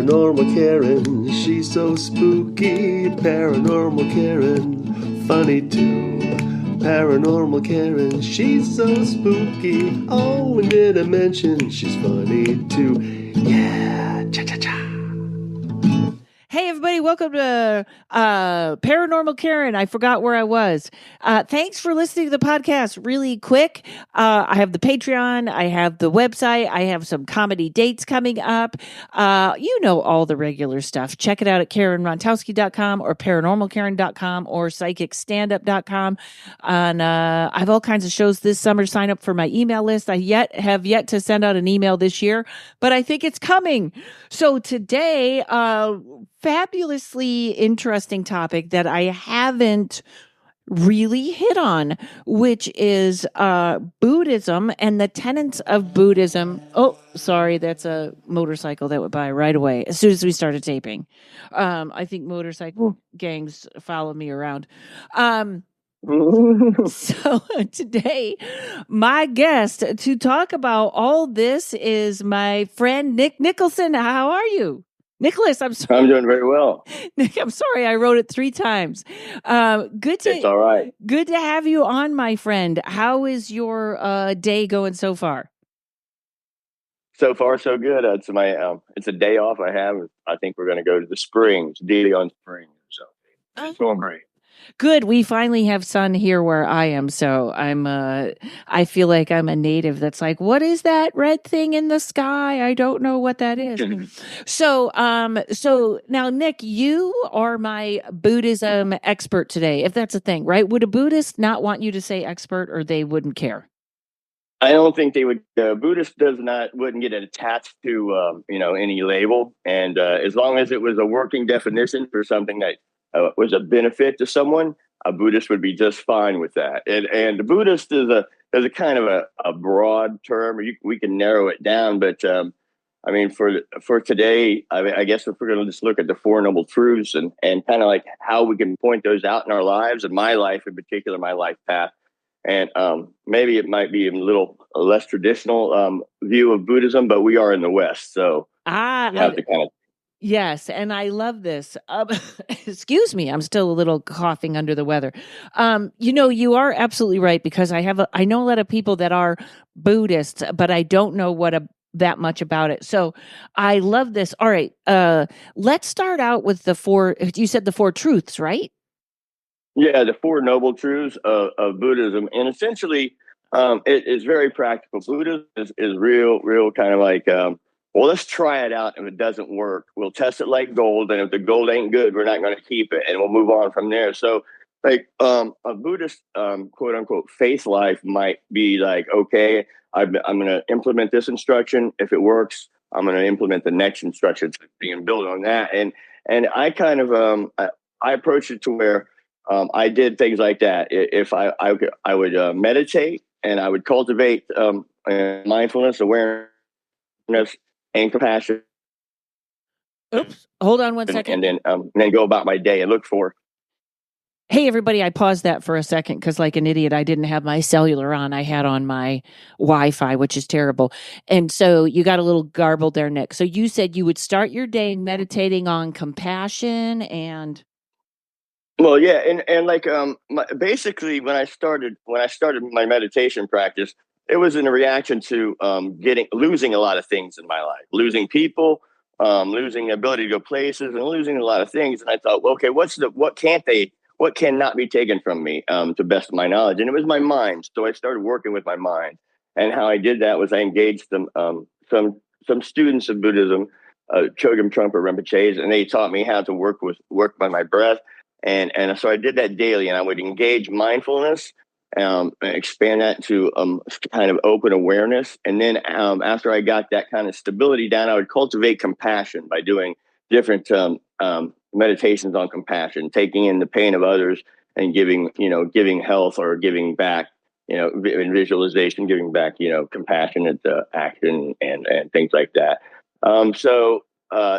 Paranormal Karen, she's so spooky. Paranormal Karen, funny too. Paranormal Karen, she's so spooky. Oh, and did I mention she's funny too? Yeah, cha-cha-cha. Hey, everybody, welcome to Paranormal Karen. I forgot where I was. Thanks for listening to the podcast really quick. I have the Patreon. I have the website. I have some comedy dates coming up. You know all the regular stuff. Check it out at karenrontowski.com or paranormalkaren.com or psychicstandup.com. And I have all kinds of shows this summer. Sign up for my email list. I have yet to send out an email this year, but I think it's coming. So today, fabulously interesting topic that I haven't really hit on, which is Buddhism and the tenets of Buddhism. Oh, sorry, that's a motorcycle that went by right away as soon as we started taping. I think motorcycle gangs follow me around. So today, my guest to talk about all this is my friend Nick Nicholson. How are you? Nicholas, I'm sorry. I'm doing very well. Nick, I'm sorry. I wrote it 3 times. It's all right. Good to have you on, my friend. How is your day going so far? So far, so good. It's a day off I have. I think we're going to go to the Springs, daily on Springs. So it's going great. Good. We finally have sun here where I am. So I feel like I'm a native that's like, what is that red thing in the sky? I don't know what that is. So now, Nick, you are my Buddhism expert today, if that's a thing, right? Would a Buddhist not want you to say expert or they wouldn't care? I don't think they would. Buddhist wouldn't get attached to any label, and as long as it was a working definition for something that was a benefit to someone, a Buddhist would be just fine with that. And the Buddhist is a kind of a broad term. We can narrow it down, but I mean, for today, I guess if we're going to just look at the Four Noble Truths and kind of like how we can point those out in our lives, and my life in particular, my life path. And maybe it might be a little less traditional view of Buddhism, but we are in the West, so you have to kind of. Yes, and I love this. Excuse me, I'm still a little coughing under the weather. You are absolutely right, because I know a lot of people that are Buddhists, but I don't know that much about it. So I love this. All right, let's start out with you said the 4 truths, right? Yeah, the 4 noble truths of Buddhism, and essentially, it is very practical. Buddhism is real kind of like. Well, let's try it out. If it doesn't work, we'll test it like gold. And if the gold ain't good, we're not going to keep it, and we'll move on from there. So, like a Buddhist quote unquote faith life might be like, okay, I'm going to implement this instruction. If it works, I'm going to implement the next instruction and build on that. And I kind of I approached it to where I did things like that. If I would meditate, and I would cultivate mindfulness, awareness, and compassion. Oops! Hold on one second. And then go about my day and look for. Hey, everybody! I paused that for a second because, like an idiot, I didn't have my cellular on. I had on my Wi-Fi, which is terrible. And so you got a little garbled there, Nick. So you said you would start your day meditating on compassion and. Well, yeah, and like basically when I started my meditation practice, it was in a reaction to losing a lot of things in my life, losing people, losing the ability to go places, and losing a lot of things. And I thought, well, okay, what cannot be taken from me to the best of my knowledge? And it was my mind. So I started working with my mind. And how I did that was I engaged some students of Buddhism, Chogyam Trungpa Rinpoches, and they taught me how to work by my breath. And so I did that daily, and I would engage mindfulness, and expand that to kind of open awareness. And then after I got that kind of stability down, I would cultivate compassion by doing different meditations on compassion, taking in the pain of others and giving health or giving back, in visualization, giving back, compassionate action and things like that. So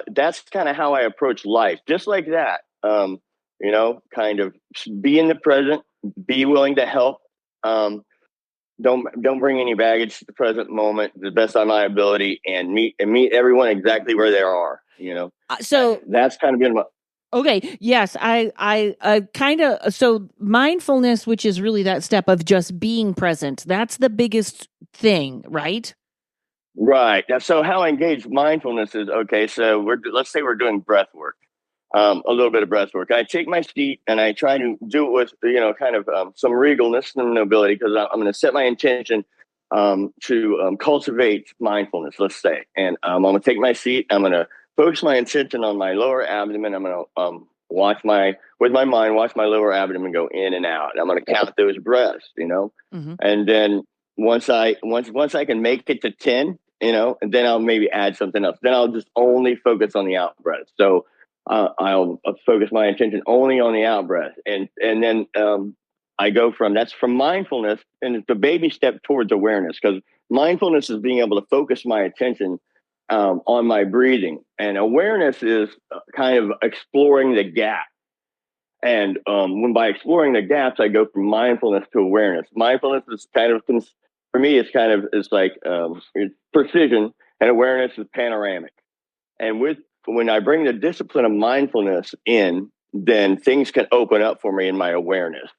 that's kind of how I approach life, just like that. Kind of be in the present, be willing to help, don't bring any baggage to the present moment, the best of my ability, and meet everyone exactly where they are. So that's kind of been my. Okay. Yes. I kind of, so mindfulness, which is really that step of just being present. That's the biggest thing, right? Right. So how I engage mindfulness is, okay, so let's say we're doing breath work, a little bit of breath work. I take my seat and I try to do it with, kind of some regalness and nobility, because I'm going to set my intention to cultivate mindfulness, let's say. And I'm going to take my seat. I'm going to focus my attention on my lower abdomen. I'm going to watch my lower abdomen go in and out. And I'm going to count those breaths, Mm-hmm. and then once I can make it to 10, and then I'll maybe add something else. Then I'll just only focus on the out breath. So I'll focus my attention only on the out breath, and then I go from mindfulness, and it's the baby step towards awareness, because mindfulness is being able to focus my attention on my breathing, and awareness is kind of exploring the gap. And when by exploring the gaps, I go from mindfulness to awareness. Mindfulness is kind of, for me, it's like it's precision, and awareness is panoramic. And when I bring the discipline of mindfulness in, then things can open up for me in my awareness.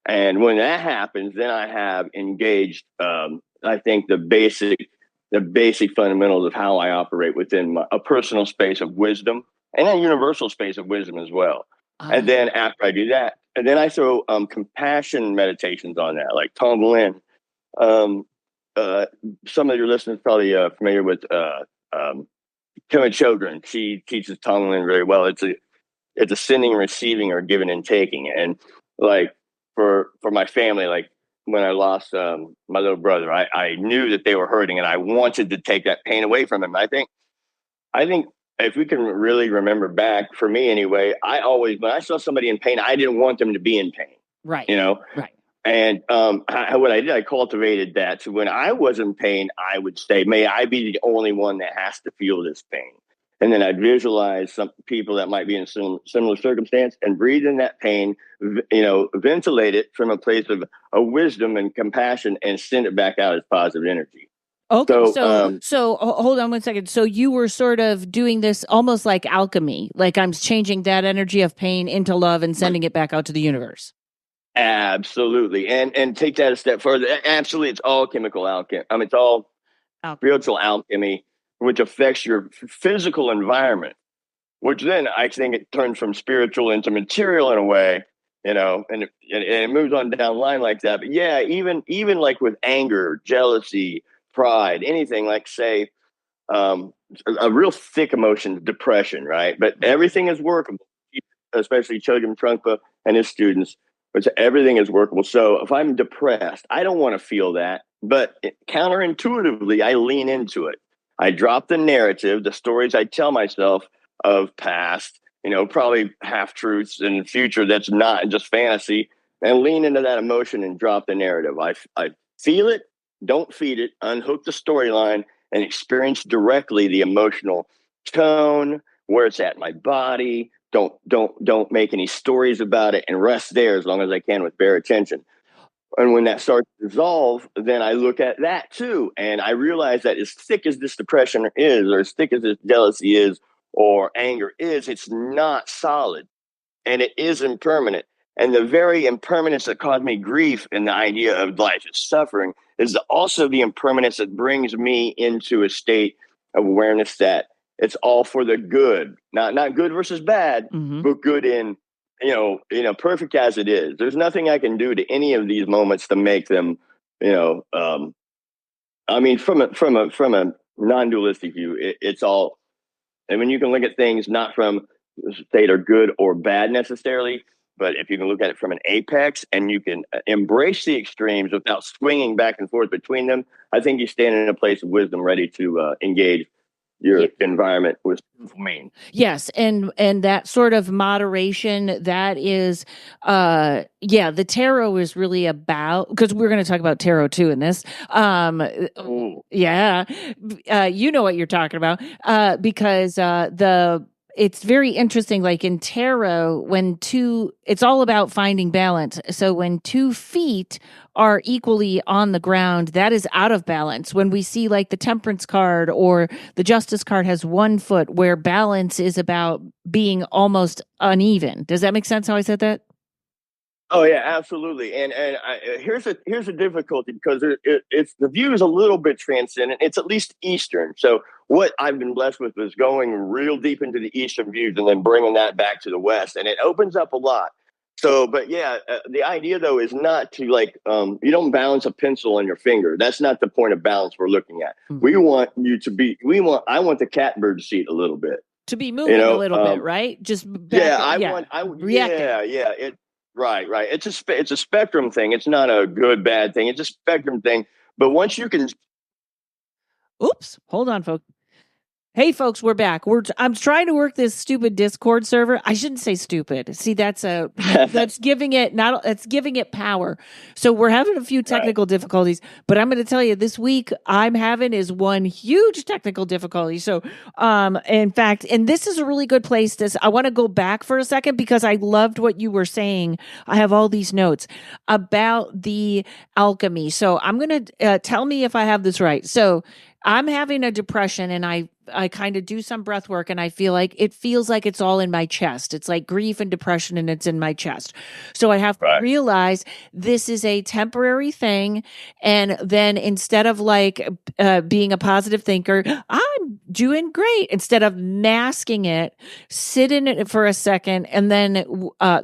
And when that happens, then I have engaged, I think, the basic fundamentals of how I operate within a personal space of wisdom, and a universal space of wisdom as well. And then after I do that, and then I throw compassion meditations on that, like Tonglen. Some of your listeners probably familiar with Kevin Chogren. She teaches Tonglen very well. It's a sending, receiving, or giving and taking. And like for my family, like when I lost my little brother, I knew that they were hurting, and I wanted to take that pain away from them. I think if we can really remember back, for me anyway, when I saw somebody in pain, I didn't want them to be in pain. Right. Right. And what I did, I cultivated that. So when I was in pain, I would say, may I be the only one that has to feel this pain. And then I'd visualize some people that might be in similar circumstance and breathe in that pain, ventilate it from a place of wisdom and compassion, and send it back out as positive energy. Okay, so hold on one second. So you were sort of doing this almost like alchemy, like I'm changing that energy of pain into love and sending it back out to the universe. Absolutely, and take that a step further. Absolutely, it's all chemical alchemy. I mean, it's all spiritual alchemy, which affects your physical environment. Which then I think it turns from spiritual into material in a way, and it moves on down the line like that. But yeah, even like with anger, jealousy, pride, anything like, say, a real thick emotion, depression, right? But everything is workable, especially Chogyam Trungpa and his students, which everything is workable. So if I'm depressed, I don't want to feel that, but counterintuitively, I lean into it. I drop the narrative, the stories I tell myself of past, probably half truths in the future that's not just fantasy, and lean into that emotion and drop the narrative. I feel it, don't feed it, unhook the storyline, and experience directly the emotional tone, where it's at in my body. Don't make any stories about it, and rest there as long as I can with bare attention. And when that starts to dissolve, then I look at that too, and I realize that as thick as this depression is, or as thick as this jealousy is, or anger is, it's not solid, and it is impermanent. And the very impermanence that caused me grief in the idea of life is suffering is also the impermanence that brings me into a state of awareness that it's all for the good, not good versus bad, but good in, perfect as it is. There's nothing I can do to any of these moments to make them, I mean, from a non-dualistic view, it's all. And when you can look at things not from state are good or bad necessarily, but if you can look at it from an apex, and you can embrace the extremes without swinging back and forth between them, I think you stand in a place of wisdom, ready to engage your environment with mean. Yes, and that sort of moderation, that is, the tarot is really about, because we're going to talk about tarot too in this. You know what you're talking about, because it's very interesting. Like in tarot, it's all about finding balance. So when 2 feet are equally on the ground, that is out of balance. When we see like the Temperance card or the Justice card has 1 foot, where balance is about being almost uneven. Does that make sense how I said that? Oh yeah, absolutely. And here's a difficulty because it's the view is a little bit transcendent. It's at least Eastern. So what I've been blessed with is going real deep into the Eastern views and then bringing that back to the West, and it opens up a lot. So, but yeah, the idea though is not to you don't balance a pencil on your finger. That's not the point of balance we're looking at. Mm-hmm. I want the catbird seat a little bit. To be moving a little bit, right? Just back, reacting. Right. It's a spectrum thing. It's not a good, bad thing. It's a spectrum thing. But once you can. Oops. Hold on, folks. Hey, folks, we're back. I'm trying to work this stupid Discord server. I shouldn't say stupid. See, that's giving it power. So we're having a few technical difficulties, but I'm going to tell you this week I'm having is one huge technical difficulty. So, in fact, and this is a really good place I want to go back for a second because I loved what you were saying. I have all these notes about the alchemy. So I'm going to tell me if I have this right. So I'm having a depression and I kind of do some breath work and it feels like it's all in my chest. It's like grief and depression and it's in my chest. So I have to realize this is a temporary thing. And then instead of being a positive thinker, I'm doing great. Instead of masking it, sit in it for a second and then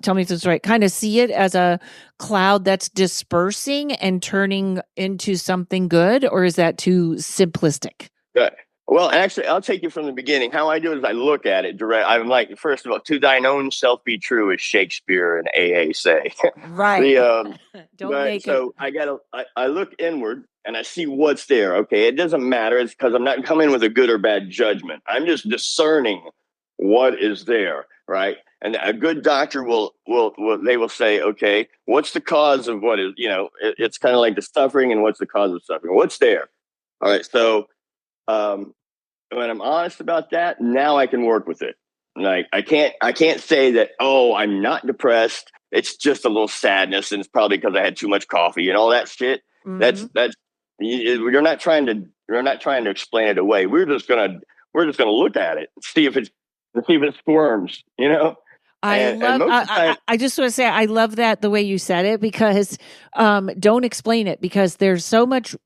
tell me if this is right, kind of see it as a cloud that's dispersing and turning into something good, or is that too simplistic? Good. Well, actually, I'll take you from the beginning. How I do it is I look at it direct. I'm like, first of all, to thine own self be true, as Shakespeare and AA say. Right. I look inward and I see what's there. Okay, it doesn't matter. It's because I'm not coming with a good or bad judgment. I'm just discerning what is there, right? And a good doctor will say, okay, what's the cause of what is, it's kind of like the suffering and what's the cause of suffering? What's there? All right, so when I'm honest about that, now I can work with it. Like I can't say that, oh, I'm not depressed. It's just a little sadness, and it's probably because I had too much coffee and all that shit. Mm-hmm. That's you're not trying to explain it away. We're just gonna look at it and see if it squirms. I just want to say I love that the way you said it because don't explain it because there's so much.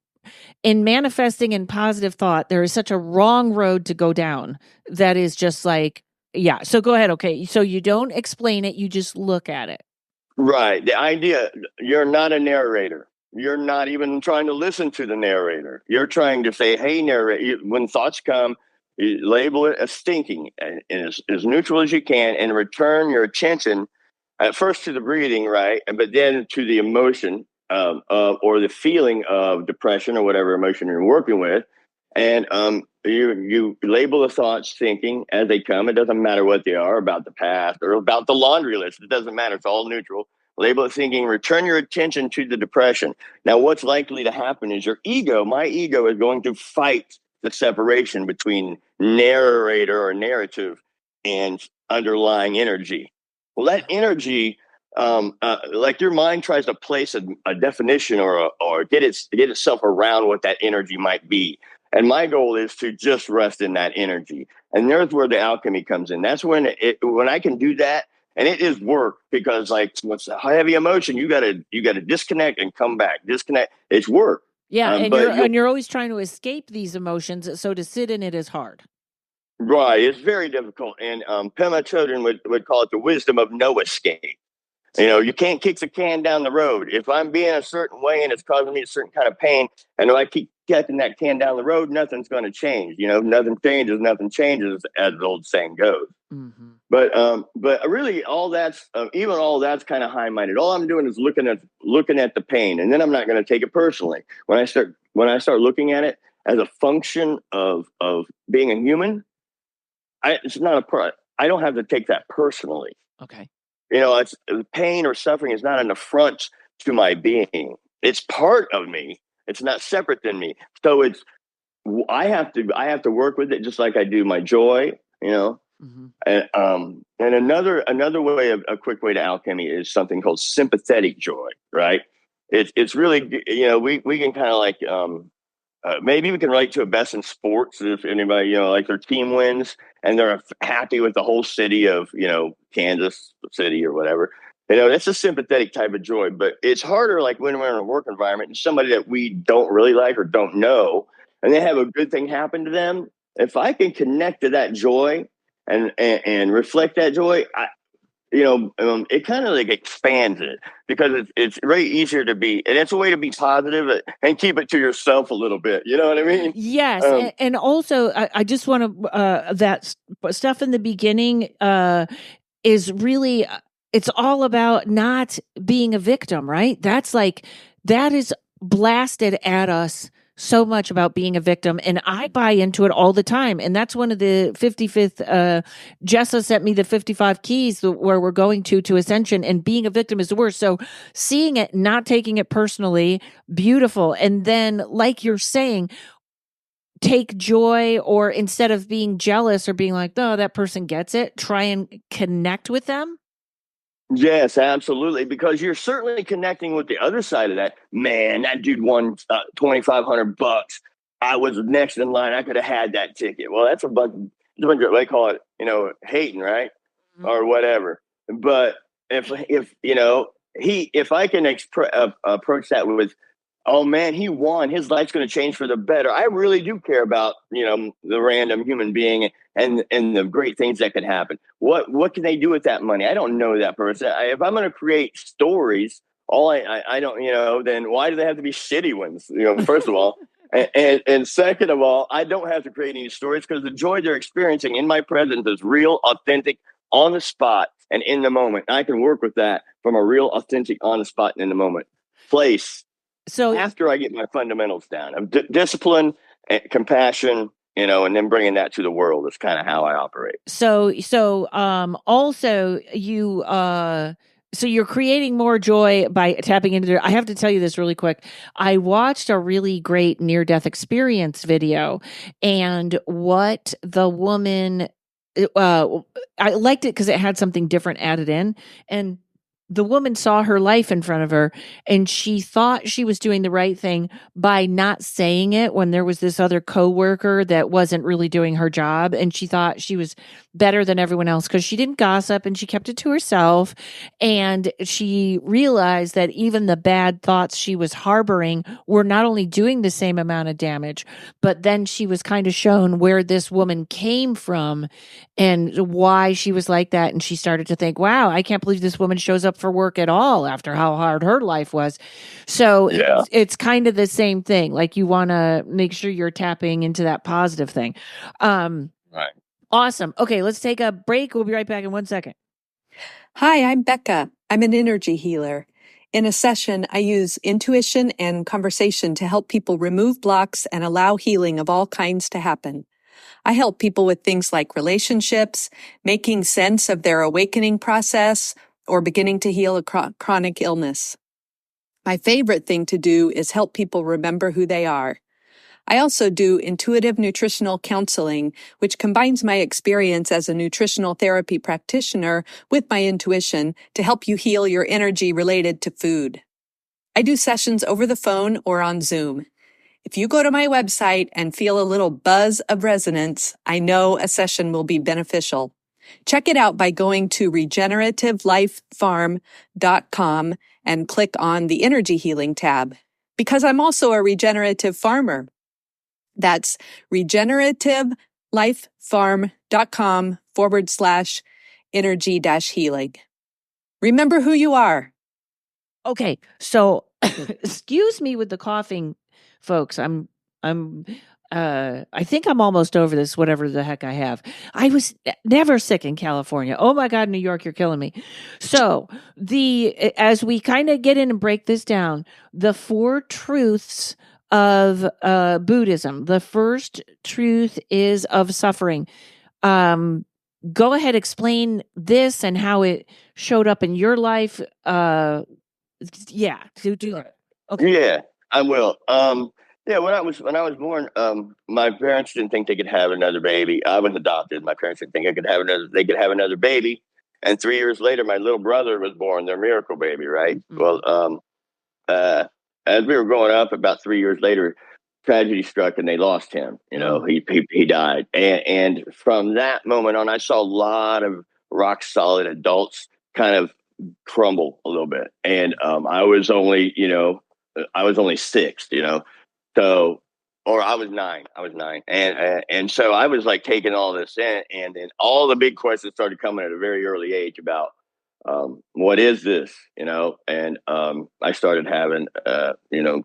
In manifesting in positive thought, there is such a wrong road to go down that is just like, yeah. So go ahead. Okay. So you don't explain it. You just look at it. Right. The idea, you're not a narrator. You're not even trying to listen to the narrator. You're trying to say, hey, narrator, when thoughts come, you label it as thinking and as neutral as you can and return your attention at first to the breathing, right? But then to the emotion or the feeling of depression or whatever emotion you're working with. And you label the thoughts thinking as they come. It doesn't matter what they are, about the past or about the laundry list. It doesn't matter. It's all neutral. Label it thinking, return your attention to the depression. Now, what's likely to happen is my ego is going to fight the separation between narrator or narrative and underlying energy. Well, that energy, like your mind tries to place a definition or get itself around what that energy might be. And my goal is to just rest in that energy. And there's where the alchemy comes in. That's when I can do that. And it is work because what's a heavy emotion, you gotta disconnect and come back. Disconnect. It's work. Yeah, and you're always trying to escape these emotions. So to sit in it is hard. Right. It's very difficult. And Pema Chodron would call it the wisdom of no escape. You can't kick the can down the road. If I'm being a certain way and it's causing me a certain kind of pain, and if I keep kicking that can down the road, nothing's going to change. Nothing changes, as the old saying goes. Mm-hmm. But really, all that's kind of high-minded. All I'm doing is looking at the pain, and then I'm not going to take it personally. When I start looking at it as a function of being a human, I don't have to take that personally. Okay. It's pain or suffering is not an affront to my being. It's part of me. It's not separate than me. So I have to work with it just like I do my joy, Mm-hmm. And another way of a quick way to alchemy is something called sympathetic joy, right? It's really, we can kind of like, maybe we can relate to it best in sports. If anybody, like their team wins and they're happy with the whole city of, Kansas City or whatever, that's a sympathetic type of joy. But it's harder, like when we're in a work environment and somebody that we don't really like or don't know, and they have a good thing happen to them. If I can connect to that joy and reflect that joy, it kind of like expands it because it's very easier to be, and it's a way to be positive and keep it to yourself a little bit. You know what I mean? Yes, and also I just want to that stuff in the beginning is really it's all about not being a victim, right? That is blasted at us so much about being a victim, and I buy into it all the time. And that's one of the 55th Jessa sent me the 55 keys where we're going to ascension, and being a victim is the worst. So seeing it, not taking it personally, beautiful. And then, like you're saying, take joy, or instead of being jealous or being like, oh, that person gets it, try and connect with them. Yes, absolutely. Because you're certainly connecting with the other side of that. Man, that dude won $2,500. I was next in line. I could have had that ticket. Well, that's a bunch of, they call it, hating, right? Mm-hmm. Or whatever. But if I can approach that with, oh man, he won. His life's going to change for the better. I really do care about, the random human being and the great things that could happen. What can they do with that money? I don't know that person. If I'm going to create stories, I don't, then why do they have to be shitty ones? First of all, and second of all, I don't have to create any stories because the joy they're experiencing in my presence is real, authentic, on the spot, and in the moment. I can work with that from a real, authentic, on the spot, and in the moment place. So after I get my fundamentals down of discipline, compassion, and then bringing that to the world is kind of how I operate. So also you, so you're creating more joy by tapping into I have to tell you this really quick. I watched a really great near-death experience video, and what the woman, I liked it because it had something different added in, and the woman saw her life in front of her, and she thought she was doing the right thing by not saying it when there was this other coworker that wasn't really doing her job. And she thought she was better than everyone else because she didn't gossip and she kept it to herself. And she realized that even the bad thoughts she was harboring were not only doing the same amount of damage, but then she was kind of shown where this woman came from and why she was like that. And she started to think, wow, I can't believe this woman shows up for work at all after how hard her life was. So yeah. It's kind of the same thing. Like you want to make sure you're tapping into that positive thing. Right. Awesome. Okay, let's take a break. We'll be right back in 1 second. Hi, I'm Becca. I'm an energy healer. In a session, I use intuition and conversation to help people remove blocks and allow healing of all kinds to happen. I help people with things like relationships, making sense of their awakening process, or beginning to heal a chronic illness. My favorite thing to do is help people remember who they are. I also do intuitive nutritional counseling, which combines my experience as a nutritional therapy practitioner with my intuition to help you heal your energy related to food. I do sessions over the phone or on Zoom. If you go to my website and feel a little buzz of resonance, I know a session will be beneficial. Check it out by going to regenerativelife.farm.com and click on the Energy Healing tab, because I'm also a regenerative farmer. That's regenerativelife.farm.com/energy-healing. Remember who you are. Okay, so excuse me with the coughing, folks. I think I'm almost over this, whatever the heck I have. I was never sick in California. Oh my God, New York, you're killing me. So as we kind of get in and break this down, the 4 truths of Buddhism. The first truth is of suffering. Go ahead, explain this and how it showed up in your life. Yeah, do it. Okay. Yeah, I will. Yeah, when I was born, my parents didn't think they could have another baby. I was adopted. My parents didn't think they could have another baby. And 3 years later, my little brother was born, their miracle baby, right? Mm. Well, uh, as we were growing up, about 3 years later, tragedy struck and they lost him. Mm. He died, and from that moment on, I saw a lot of rock solid adults kind of crumble a little bit. And I was only six, so, or I was nine. I was nine, and so I was like taking all this in, and then all the big questions started coming at a very early age about what is this, and I started having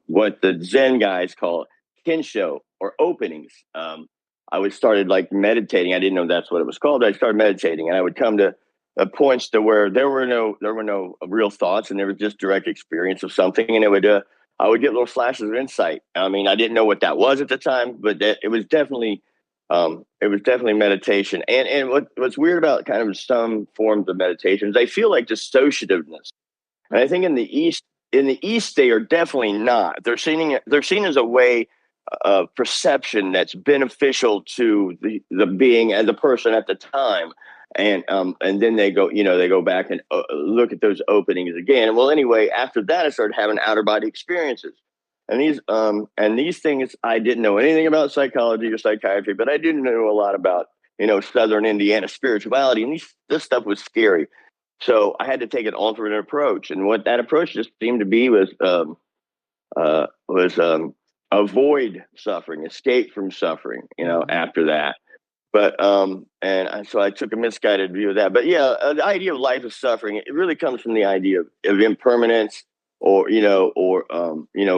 what the Zen guys call kinsho or openings. I was started like meditating. I didn't know that's what it was called. I started meditating, and I would come to points to where there were no real thoughts, and there was just direct experience of something, and I would get little flashes of insight. I mean, I didn't know what that was at the time, but it was definitely meditation. And what's weird about kind of some forms of meditation is they feel like dissociativeness. And I think in the East, they are definitely not. They're seen as a way of perception that's beneficial to the being and the person at the time. And then they go back and look at those openings again. Well, anyway, after that, I started having outer body experiences. And these things, I didn't know anything about psychology or psychiatry, but I didn't know a lot about, Southern Indiana spirituality. And this stuff was scary. So I had to take an alternate approach. And what that approach just seemed to be was avoid suffering, escape from suffering, after that. But so I took a misguided view of that. But yeah, the idea of life is suffering. It really comes from the idea of impermanence, or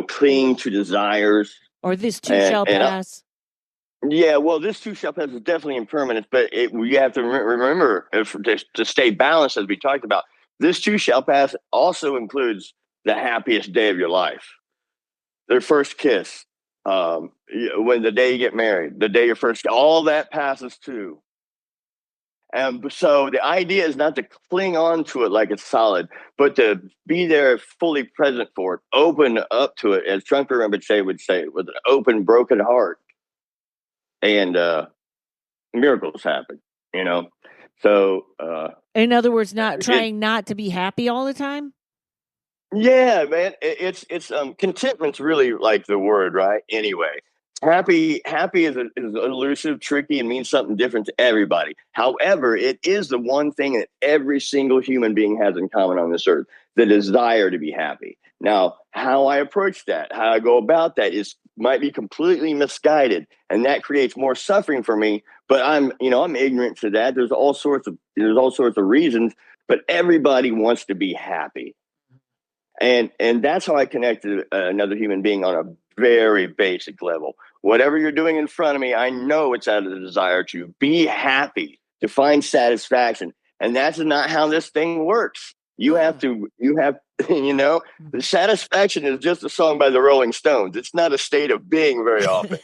clinging to desires. Or this too shall pass. Yeah, well, this too shall pass is definitely impermanence, but you have to remember to stay balanced, as we talked about. This too shall pass also includes the happiest day of your life, their first kiss, when the day you get married, the day your first, all that passes too. And so the idea is not to cling on to it like it's solid, but to be there fully present for it, open up to it, as Trungpa Rinpoche would say, with an open, broken heart. And miracles happen, So, in other words, trying not to be happy all the time. Yeah, man, it's contentment's really like the word, right? Anyway, happy is elusive, tricky, and means something different to everybody. However, it is the one thing that every single human being has in common on this earth: the desire to be happy. Now, how I approach that, how I go about that, might be completely misguided, and that creates more suffering for me. But I'm ignorant to that. There's all sorts of reasons, but everybody wants to be happy. And that's how I connect to another human being on a very basic level. Whatever you're doing in front of me, I know it's out of the desire to be happy, to find satisfaction. And that's not how this thing works. The satisfaction is just a song by the Rolling Stones. It's not a state of being very often,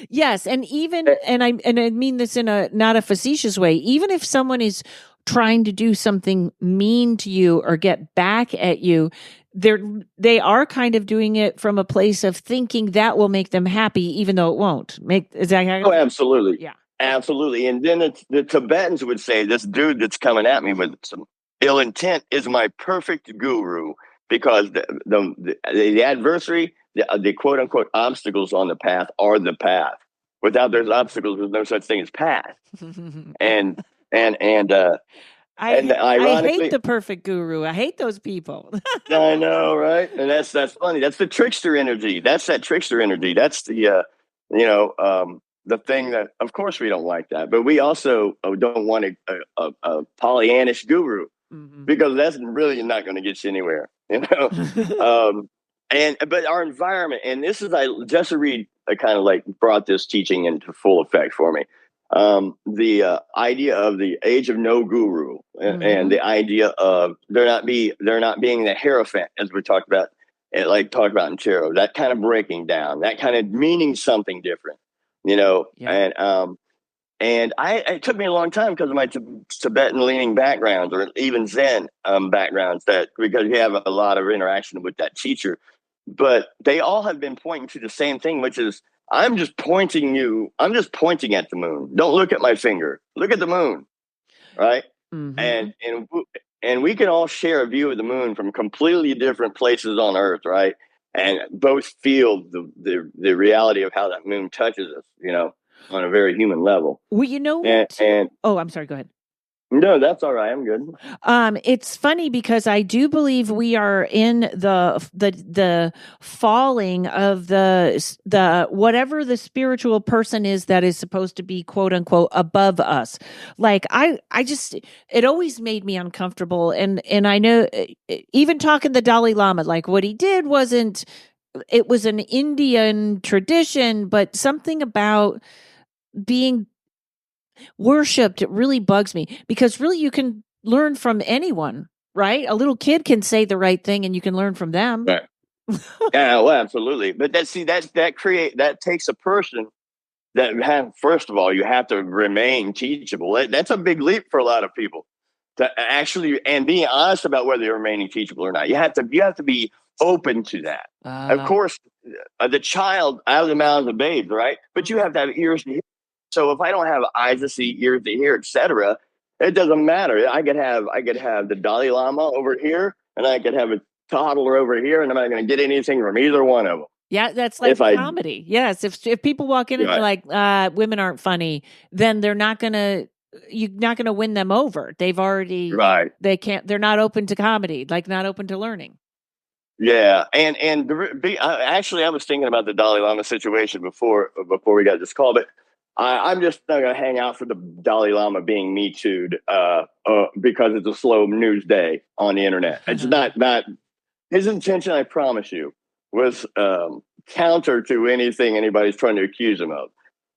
Yes. And even, and I mean this in not a facetious way, even if someone is trying to do something mean to you or get back at you, they are kind of doing it from a place of thinking that will make them happy, even though it won't. Oh, absolutely. Yeah. Absolutely. And then the Tibetans would say, this dude that's coming at me with some ill intent is my perfect guru, because the adversary, the quote unquote obstacles on the path are the path. Without those obstacles, there's no such thing as path. I hate the perfect guru. I hate those people. I know, right? And that's funny. That's the trickster energy. That's that trickster energy. That's the the thing that, of course, we don't like that, but we also don't want a Pollyannish guru, because that's really not going to get you anywhere, But our environment, and this is Jesse Reed kind of like brought this teaching into full effect for me. The idea of the age of no guru, and the idea of there not being the Hierophant, as we talked about in tarot, that kind of breaking down, that kind of meaning something different, Yeah. And it took me a long time because of my Tibetan leaning backgrounds, or even Zen backgrounds, because you have a lot of interaction with that teacher. but they all have been pointing to the same thing, which is I'm just pointing at the moon. Don't look at my finger. Look at the moon, right? Mm-hmm. And we can all share a view of the moon from completely different places on Earth, right? And both feel the reality of how that moon touches us, on a very human level. Well, you know what? And oh, I'm sorry. Go ahead. no, that's all right. I'm good. It's funny because I do believe we are in the falling of the whatever the spiritual person is that is supposed to be quote unquote above us. Like I just it always made me uncomfortable, and I know even talking the Dalai Lama, like what he did wasn't. It was an Indian tradition, but something about being worshipped, it really bugs me, because really you can learn from anyone, right? A little kid can say the right thing and you can learn from them. Right. Yeah, well, absolutely. But that takes a person first of all, you have to remain teachable. That's a big leap for a lot of people to actually, and being honest about whether you're remaining teachable or not. You have to be open to that. Of course, the child out of the mouths of babes, right? But you have to have ears to hear. So if I don't have eyes to see, ears to hear, etc., it doesn't matter. I could have the Dalai Lama over here, and I could have a toddler over here, and I'm not going to get anything from either one of them. Yeah, that's like comedy. Yes, if people walk in and they're like, women aren't funny, then you're not gonna win them over. They've already they're not open to comedy, like not open to learning. Yeah, and actually, I was thinking about the Dalai Lama situation before we got this call, but I'm just not going to hang out for the Dalai Lama being Me Too'd because it's a slow news day on the internet. It's not his intention. I promise you, was counter to anything anybody's trying to accuse him of,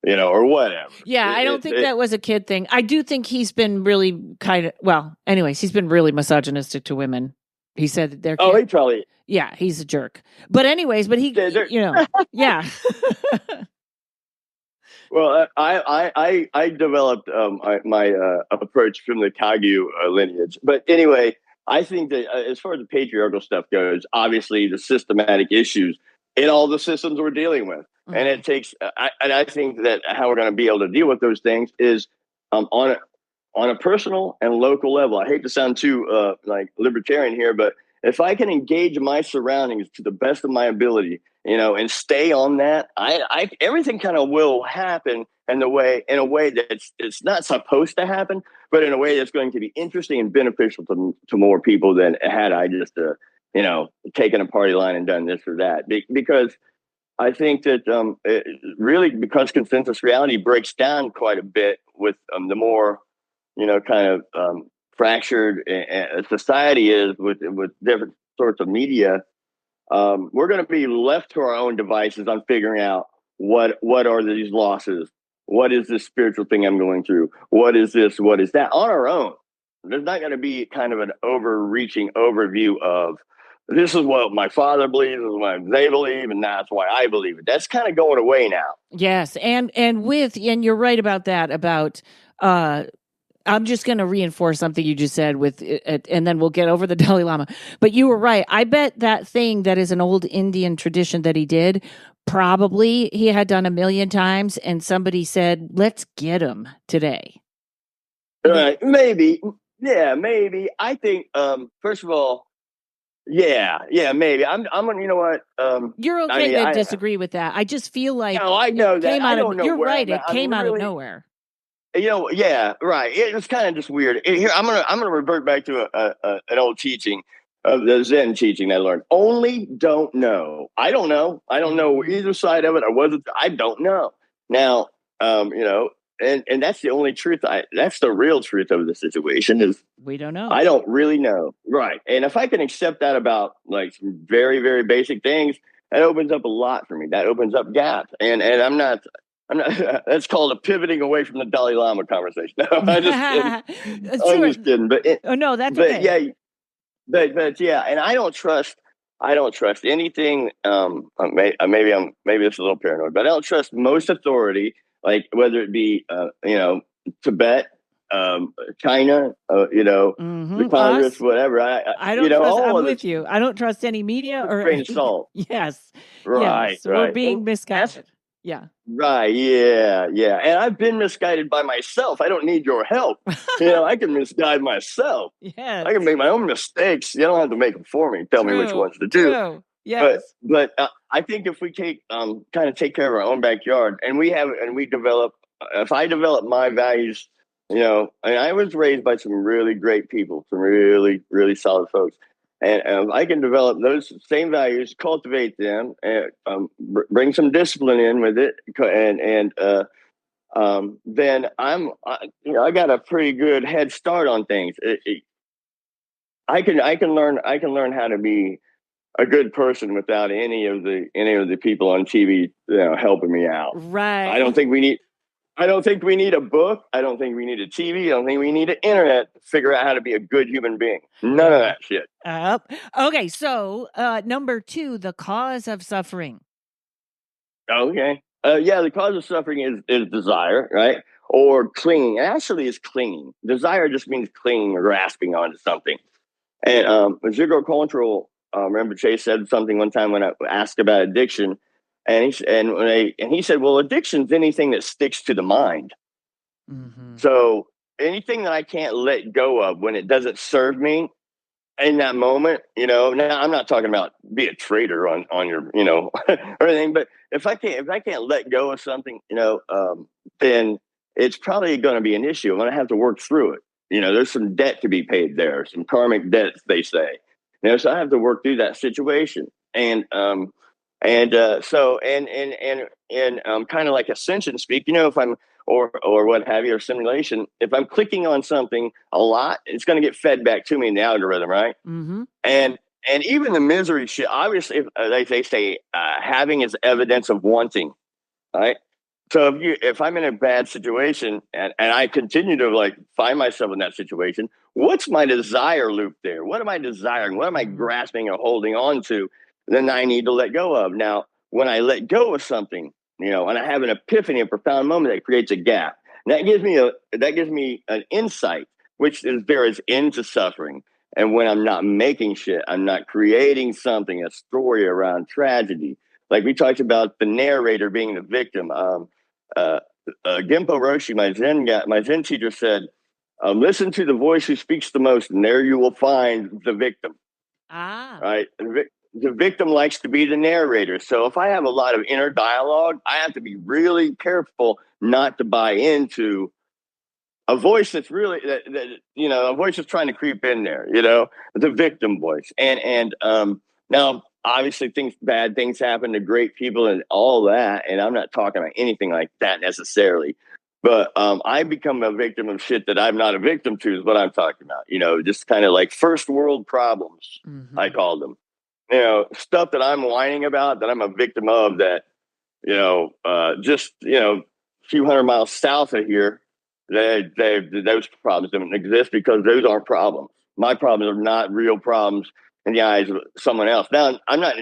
or whatever. Yeah, I don't think that was a kid thing. I do think he's been really he's been really misogynistic to women. He said that they're. Oh, he probably. Yeah, he's a jerk. But anyways, yeah. Well, I developed my approach from the Kagyu lineage. But anyway, I think that as far as the patriarchal stuff goes, obviously the systematic issues in all the systems we're dealing with. Mm-hmm. And it takes, I think that how we're going to be able to deal with those things is on a personal and local level. I hate to sound too like libertarian here, but if I can engage my surroundings to the best of my ability, and stay on that, I everything kind of will happen in a way that it's not supposed to happen, but in a way that's going to be interesting and beneficial to more people than had I just taken a party line and done this or that. Because I think that really, because consensus reality breaks down quite a bit with the more kind of fractured society is with different sorts of media. We're going to be left to our own devices on figuring out what are these losses, what is this spiritual thing I'm going through, what is this, what is that, on our own. There's not going to be kind of an overreaching overview of this is what my father believes, this is what they believe, and that's why I believe it. That's kind of going away now. Yes, and you're right about that. About I'm just going to reinforce something you just said with it, and then we'll get over the Dalai Lama. But you were right. I bet that thing that is an old Indian tradition that he did, probably he had done 1,000,000 times, and somebody said, "Let's get him today." Right? Maybe. Yeah, maybe. I think first of all, yeah, maybe. I'm. You know what? You're okay to disagree with that. I just feel like no, I know that. I don't know. You're right. It came out really, of nowhere. Yeah, right. It was kind of just weird. Here, I'm gonna revert back to an old teaching of the Zen teaching that I learned. Only don't know. I don't know. I don't know either side of it. I don't know. Now, and that's the only truth. That's the real truth of the situation is we don't know. I don't really know. Right. And if I can accept that about like some very, very basic things, that opens up a lot for me. That opens up gaps. And I'm not. That's called a pivoting away from the Dalai Lama conversation. No, I'm just kidding. I'm just kidding. But that's okay. Yeah, but yeah, and I don't trust anything. Maybe this is a little paranoid, but I don't trust most authority, like whether it be Tibet China, the Congress, Us? whatever. I don't trust. I'm all of with you. I don't trust any media or grain of salt. yes, Right, yes. We're right. being And misguided. Yeah. right, yeah, yeah. And I've been misguided by myself. I don't need your help. I can misguide myself. Yes. I can make my own mistakes. You don't have to make them for me. Tell me which ones to do. True. Yes. But I think if we take kind of take care of our own backyard, and we develop, if I develop my values, and I was raised by some really great people, some really really solid folks, and I can develop those same values, cultivate them, and bring some discipline in with it, then I got a pretty good head start on things. I can learn how to be a good person without any of the people on TV helping me out. Right. I don't think we need a book. I don't think we need a TV. I don't think we need an internet to figure out how to be a good human being. None of that shit. Okay, so number 2, the cause of suffering. Okay. The cause of suffering is desire, right? Or clinging. Actually, it's clinging. Desire just means clinging or grasping onto something. And Ziggo Cultural, remember Chase said something one time when I asked about addiction, and he said, well, addiction's anything that sticks to the mind. Mm-hmm. So anything that I can't let go of when it doesn't serve me in that moment, now I'm not talking about be a traitor on your, or anything, but if I can't let go of something, then it's probably going to be an issue. I'm going to have to work through it. There's some debt to be paid there, some karmic debts, they say. So I have to work through that situation, and so kind of like ascension speak. If I'm or what have you, or simulation, if I'm clicking on something a lot, it's going to get fed back to me in the algorithm, right? Mm-hmm. And even the misery shit. Obviously, they say having is evidence of wanting, right? So if I'm in a bad situation and I continue to find myself in that situation, what's my desire loop there? What am I desiring? What am I grasping or holding on to? Then I need to let go of. Now, when I let go of something, and I have an epiphany, a profound moment that creates a gap, and that gives me an insight, which is there is into suffering. And when I'm not making shit, I'm not creating something, a story around tragedy. Like we talked about the narrator being the victim. Genpo Roshi, my Zen teacher, said, listen to the voice who speaks the most, and there you will find the victim. Right? The victim likes to be the narrator. So if I have a lot of inner dialogue, I have to be really careful not to buy into a voice that's really a voice that's trying to creep in there, the victim voice. And now obviously bad things happen to great people and all that, and I'm not talking about anything like that necessarily, but I become a victim of shit that I'm not a victim to is what I'm talking about. Just kind of like first world problems. Mm-hmm. I call them, stuff that I'm whining about that I'm a victim of, that just a few hundred miles south of here, those problems don't exist because those aren't problems. My problems are not real problems in the eyes of someone else. Now, I'm not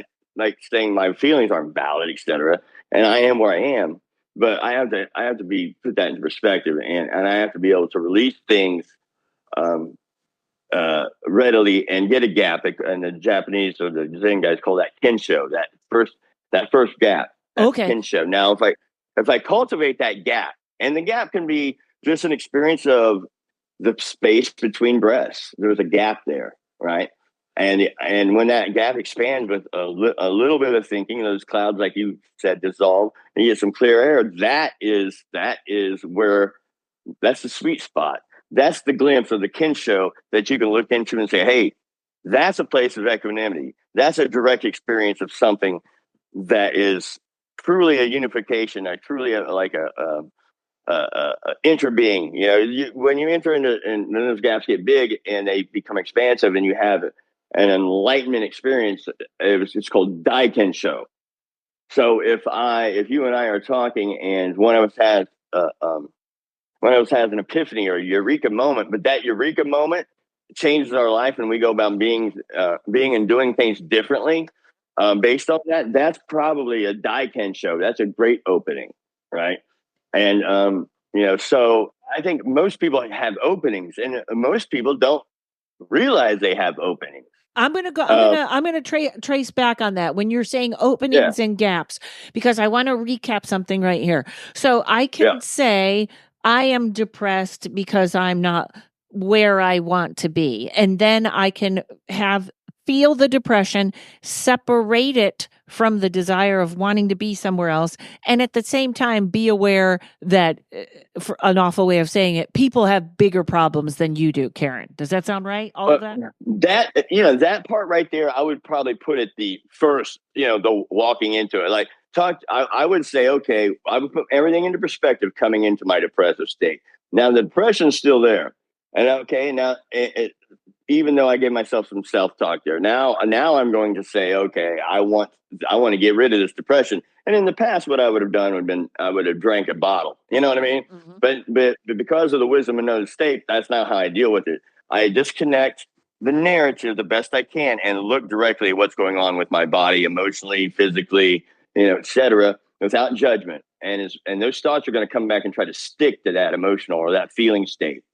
saying my feelings aren't valid, etc. And I am where I am, but I have to put that into perspective, and I have to be able to release things readily and get a gap. And the Japanese or the Zen guys call that kensho, that first gap. Okay. Kensho. Now, if I cultivate that gap, and the gap can be just an experience of the space between breaths. There's a gap there, right? And when that gap expands with a little bit of thinking, those clouds, like you said, dissolve, and you get some clear air. That's the sweet spot. That's the glimpse of the kensho that you can look into and say, hey, that's a place of equanimity. That's a direct experience of something that is truly a unification, truly interbeing. When you enter into, and those gaps get big and they become expansive, and you have an enlightenment experience, it's called Daikensho. So if you and I are talking and one of us has an epiphany or a eureka moment, but that eureka moment changes our life and we go about being and doing things differently based on that, that's probably a Daikensho. That's a great opening, right? And so I think most people have openings, and most people don't realize they have openings. I'm gonna go. I'm gonna trace back on that when you're saying openings and gaps, because I want to recap something right here. So I can say I am depressed because I'm not where I want to be, and then I can feel the depression, separate it from the desire of wanting to be somewhere else, and at the same time be aware that, for an awful way of saying it, people have bigger problems than you do. Karen, does that sound right? All of that? That part right there, I would probably put it the first, the walking into it. Like I would say, okay, I would put everything into perspective coming into my depressive state. Now the depression's still there. And okay, now even though I gave myself some self-talk there, now I'm going to say, okay, I want to get rid of this depression. And in the past, what I would have done I would have drank a bottle. You know what I mean? Mm-hmm. But because of the wisdom of another state, that's not how I deal with it. I disconnect the narrative the best I can and look directly at what's going on with my body, emotionally, physically, et cetera, without judgment. And those thoughts are going to come back and try to stick to that emotional or that feeling state.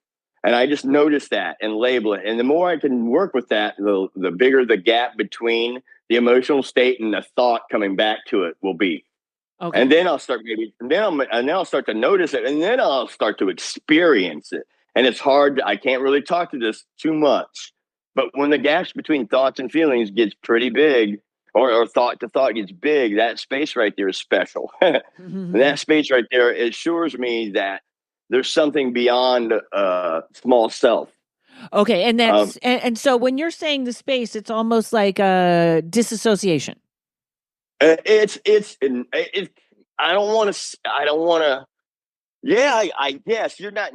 And I just notice that and label it. And the more I can work with that, the bigger the gap between the emotional state and the thought coming back to it will be. Okay. And then I'll start I'll start to notice it, and then I'll start to experience it. And it's hard. I can't really talk to this too much. But when the gaps between thoughts and feelings gets pretty big, or thought to thought gets big, that space right there is special. Mm-hmm. That space right there assures me that there's something beyond small self. Okay, and that's and so when you're saying the space, it's almost like a disassociation. It's I don't want to. Yeah, I guess you're not.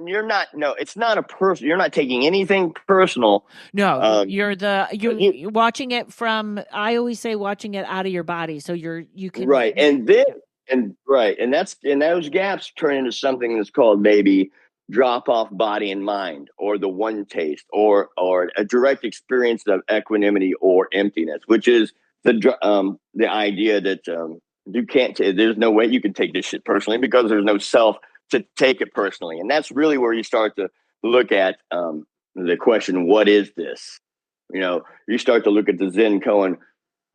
No, it's not a person. You're not taking anything personal. No, you're watching it from. I always say watching it out of your body, so you can right, and then. And those gaps turn into something that's called maybe drop off body and mind, or the one taste, or a direct experience of equanimity or emptiness, which is the idea that you can't. There's no way you can take this shit personally because there's no self to take it personally, and that's really where you start to look at the question, "What is this?" You start to look at the Zen koan.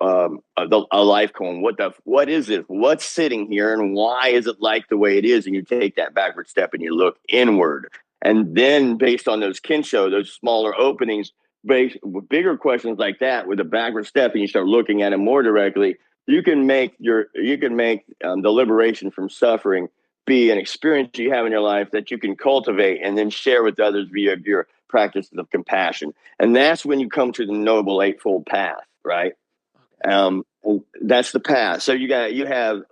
A life koan. What is it? What's sitting here, and why is it like the way it is? And you take that backward step and you look inward, and then based on those kinsho, those smaller openings, with bigger questions like that, with a backward step, and you start looking at it more directly, you can make the liberation from suffering be an experience you have in your life that you can cultivate and then share with others via your practices of compassion. And that's when you come to the Noble Eightfold Path, right? That's the path. So you have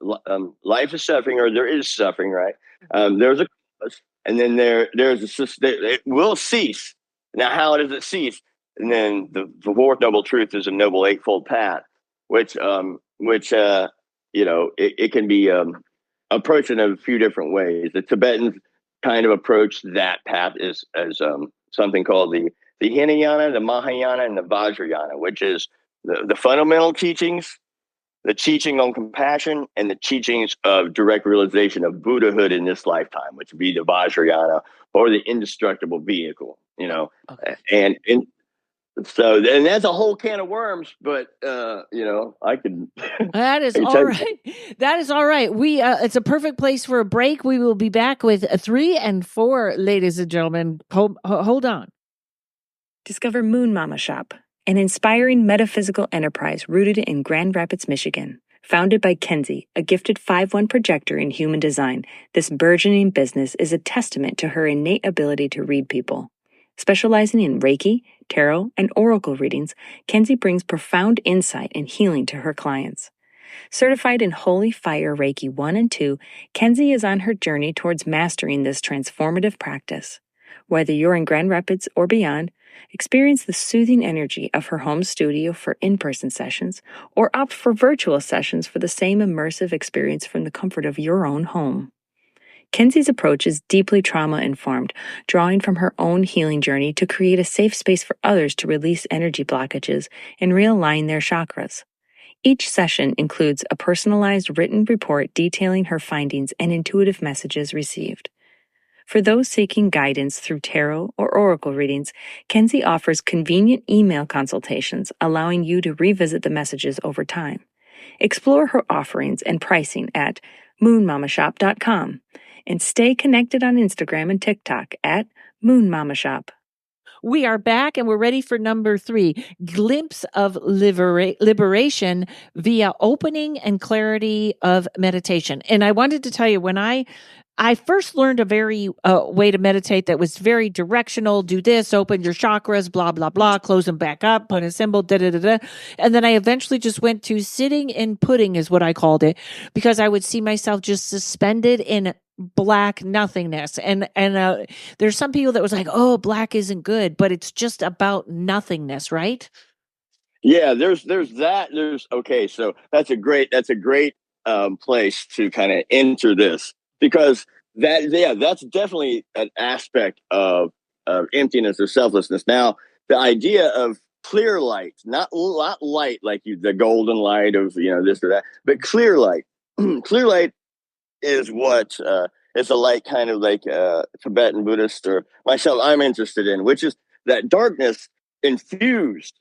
life is suffering, or there is suffering, right? There's a cause, and then it will cease. Now, how does it cease? And then the fourth noble truth is a Noble Eightfold Path, which it can be approached in a few different ways. The Tibetans kind of approach that path as something called the Hinayana, the Mahayana, and the Vajrayana, which is the fundamental teachings, the teaching on compassion, and the teachings of direct realization of Buddhahood in this lifetime, which would be the Vajrayana, or the indestructible vehicle, Okay. And so that's a whole can of worms, but I can. That is all right. That is all right. It's a perfect place for a break. We will be back with 3 and 4, ladies and gentlemen. Hold on. Discover Moon Mama Shop, an inspiring metaphysical enterprise rooted in Grand Rapids, Michigan. Founded by Kenzie, a gifted 5/1 projector in human design, this burgeoning business is a testament to her innate ability to read people. Specializing in Reiki, tarot, and oracle readings, Kenzie brings profound insight and healing to her clients. Certified in Holy Fire Reiki 1 and 2, Kenzie is on her journey towards mastering this transformative practice. Whether you're in Grand Rapids or beyond, experience the soothing energy of her home studio for in-person sessions, or opt for virtual sessions for the same immersive experience from the comfort of your own home. Kenzie's approach is deeply trauma-informed, drawing from her own healing journey to create a safe space for others to release energy blockages and realign their chakras. Each session includes a personalized written report detailing her findings and intuitive messages received. For those seeking guidance through tarot or oracle readings, Kenzie offers convenient email consultations, allowing you to revisit the messages over time. Explore her offerings and pricing at moonmamashop.com and stay connected on Instagram and TikTok at moonmamashop. We are back and we're ready for number 3, glimpse of liberation via opening and clarity of meditation. And I wanted to tell you, when I first learned a very way to meditate that was very directional, do this, open your chakras, blah, blah, blah, close them back up, put a symbol, da-da-da-da. And then I eventually just went to sitting and pudding is what I called it, because I would see myself just suspended in black nothingness. And there's some people that was like, oh, black isn't good, but it's just about nothingness, right? Yeah, there's that. Okay, so that's a great place to kind of enter this, because that's definitely an aspect of emptiness or selflessness. Now, the idea of clear light, not light like the golden light of this or that, but clear light. Clear light is what is a light kind of like Tibetan Buddhist or myself I'm interested in, which is that darkness infused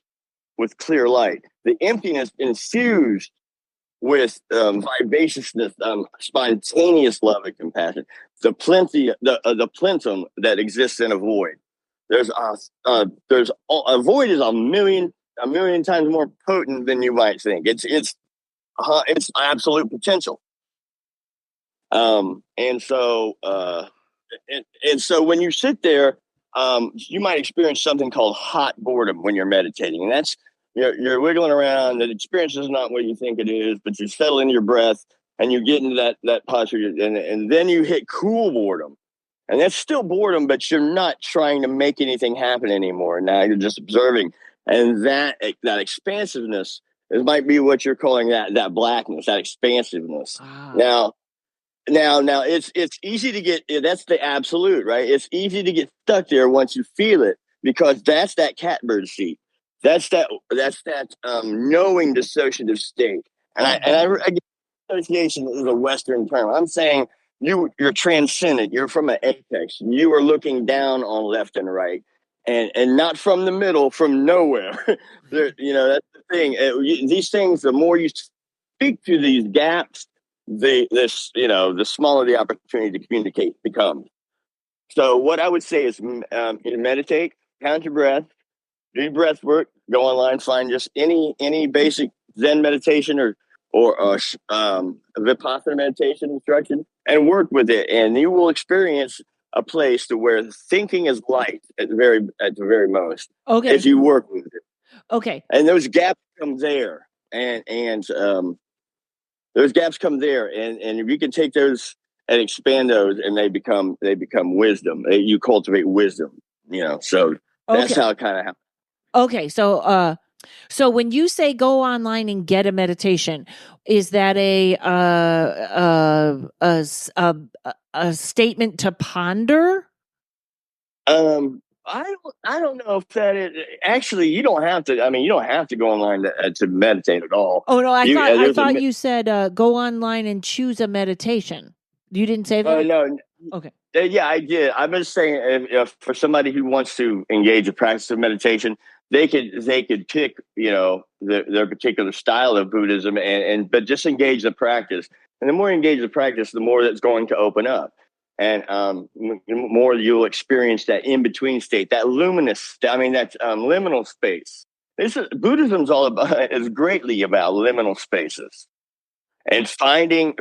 with clear light, the emptiness infused with vivaciousness, spontaneous love and compassion, the plenum that exists in a void. There's a void is a million times more potent than you might think. It's absolute potential. And so when you sit there, you might experience something called hot boredom when you're meditating, and that's you're wiggling around. The experience is not what you think it is, but you settle into your breath and you get into that posture, and then you hit cool boredom, and that's still boredom, but you're not trying to make anything happen anymore. Now you're just observing, and that expansiveness might be what you're calling that blackness, that expansiveness. Now it's easy to get. That's the absolute, right? It's easy to get stuck there once you feel it, because that's that catbird seat. That's that knowing dissociative state. And I association is a Western term. I'm saying you're transcendent. You're from an apex. You are looking down on left and right, and not from the middle, from nowhere. That's the thing. These things, the more you speak to these gaps, the smaller the opportunity to communicate becomes. So what I would say is, meditate, count your breath, do breath work, go online, find just any basic Zen meditation or Vipassana meditation instruction, and work with it, and you will experience a place to where thinking is light at the very most. Okay. If you work with it. Okay. And those gaps come there, and those gaps come there, and if you can take those and expand those, and they become wisdom. You cultivate wisdom, So that's how it kind of happens. Okay, so when you say go online and get a meditation, is that a statement to ponder? I don't know if that is actually. You don't have to. I mean, you don't have to go online to meditate at all. Oh no, I thought you said go online and choose a meditation. You didn't say that? No. Okay. Yeah, I did. I'm just saying, if for somebody who wants to engage a practice of meditation, they could pick their particular style of Buddhism but just engage the practice. And the more you engage the practice, the more that's going to open up. And more you'll experience that in-between state, that luminous, that liminal space. Buddhism's is greatly about liminal spaces. And finding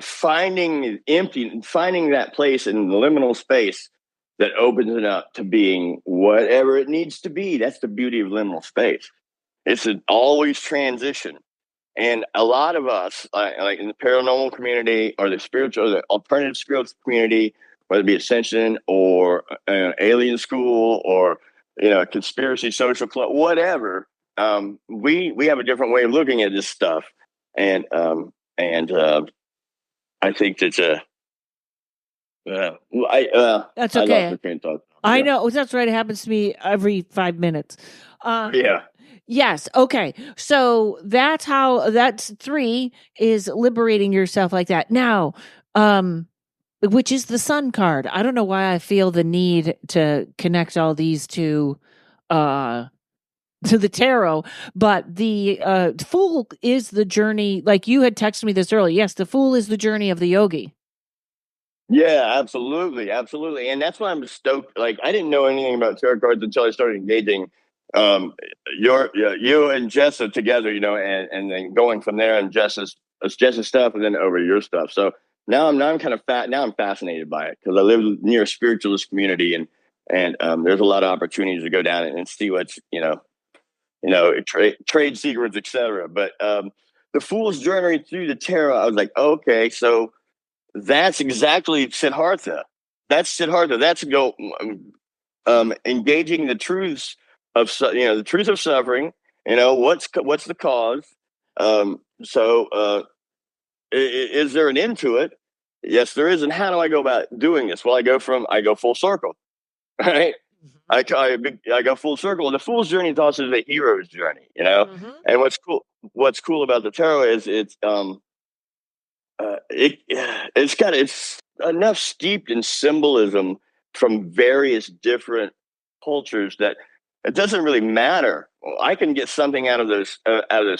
empty, finding that place in the liminal space that opens it up to being whatever it needs to be. That's the beauty of liminal space. It's an always transition. And a lot of us, like in the paranormal community or the alternative spiritual community, whether it be Ascension or alien school or conspiracy social club, whatever, we have a different way of looking at this stuff, and I think that's that's okay. I know that's right. It happens to me every 5 minutes. Yeah. Yes. Okay. So that's 3 is liberating yourself like that. Now, which is the Sun card. I don't know why I feel the need to connect all these to the tarot, but the Fool is the journey. Like you had texted me this earlier. Yes, the Fool is the journey of the yogi. Yeah, absolutely, absolutely, and that's why I'm stoked. Like, I didn't know anything about tarot cards until I started engaging you and Jessa together, and then going from there, and Jessa's stuff, and then over your stuff. So now I'm kind of now I'm fascinated by it because I live near a spiritualist community, and there's a lot of opportunities to go down and see what's trade secrets, etc. But the Fool's Journey through the tarot, I was like, okay, so that's exactly Siddhartha. That's Siddhartha. That's engaging the truths of the truth of suffering. What's the cause? Is there an end to it? Yes, there is. And how do I go about doing this? Well, I go full circle, right? I go full circle. The Fool's Journey is also the hero's journey, And what's cool about the tarot is it's enough steeped in symbolism from various different cultures that it doesn't really matter. I can get something out of those